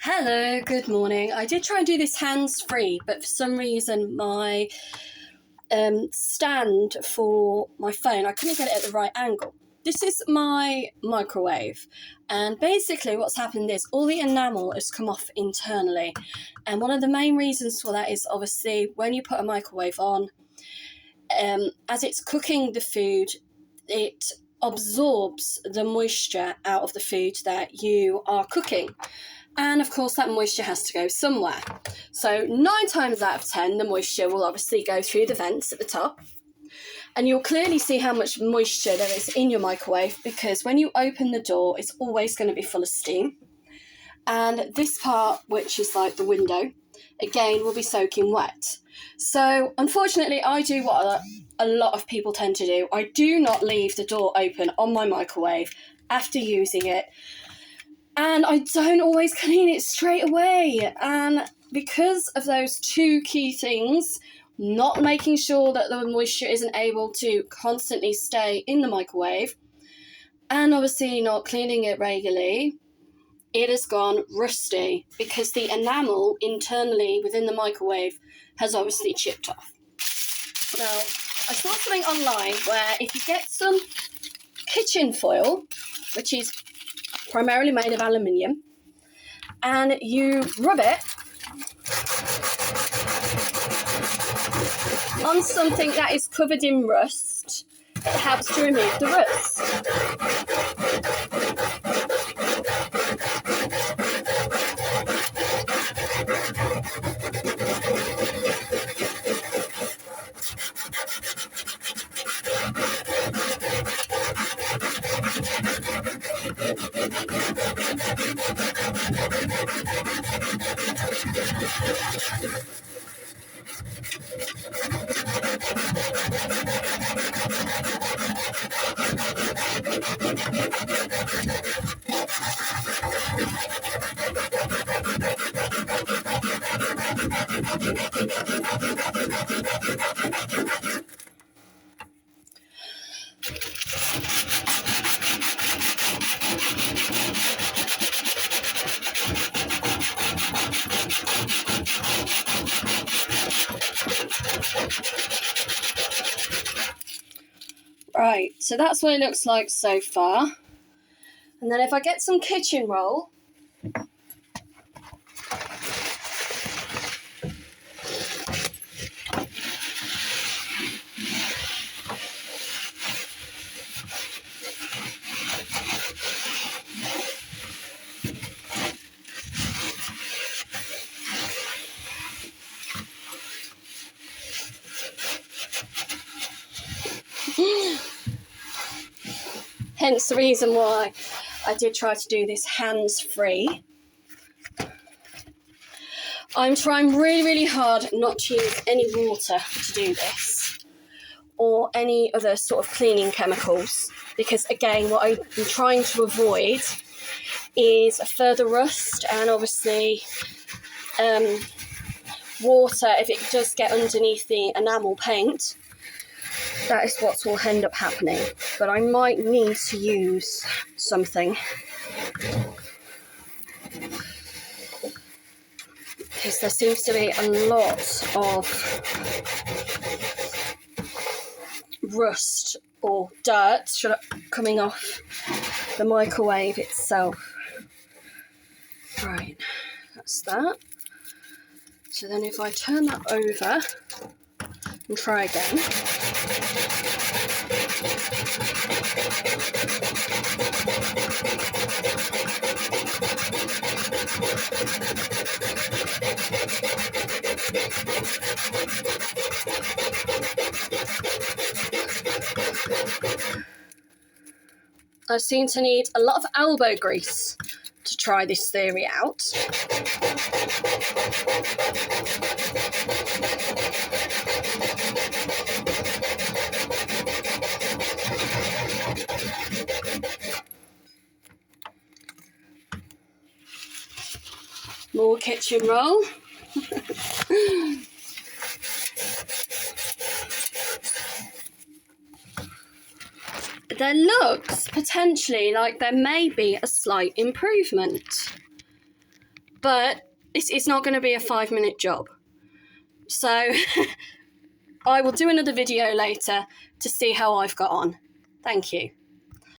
Hello, good morning. I did try and do this hands-free, but for some reason my stand for my phone, I couldn't get it at the right angle. This is my microwave, and basically what's happened is all the enamel has come off internally, and one of the main reasons for that is obviously when you put a microwave on, as it's cooking the food, it absorbs the moisture out of the food that you are cooking. And of course that moisture has to go somewhere. So 9 times out of 10, the moisture will obviously go through the vents at the top. And you'll clearly see how much moisture there is in your microwave, because when you open the door, it's always going to be full of steam. And this part, which is like the window, again, will be soaking wet. So unfortunately, I do what a lot of people tend to do. I do not leave the door open on my microwave after using it. And I don't always clean it straight away. And because of those two key things, not making sure that the moisture isn't able to constantly stay in the microwave, and obviously not cleaning it regularly, it has gone rusty because the enamel internally within the microwave has obviously chipped off. Now, I saw something online where if you get some kitchen foil, which is primarily made of aluminium, and you rub it on something that is covered in rust, it helps to remove the rust. Right, so that's what it looks like so far. And then if I get some kitchen roll, hence the reason why I did try to do this hands-free. I'm trying really hard not to use any water to do this, or any other sort of cleaning chemicals, because again, what I'm trying to avoid is a further rust, and obviously water, if it does get underneath the enamel paint, that is what will end up happening. But I might need to use something, because there seems to be a lot of rust or dirt coming off the microwave itself. Right, that's that. So then if I turn that over and try again. I seem to need a lot of elbow grease to try this theory out. More kitchen roll. There looks potentially like there may be a slight improvement. but it's not going to be a 5-minute job. So I will do another video later to see how I've got on. Thank you.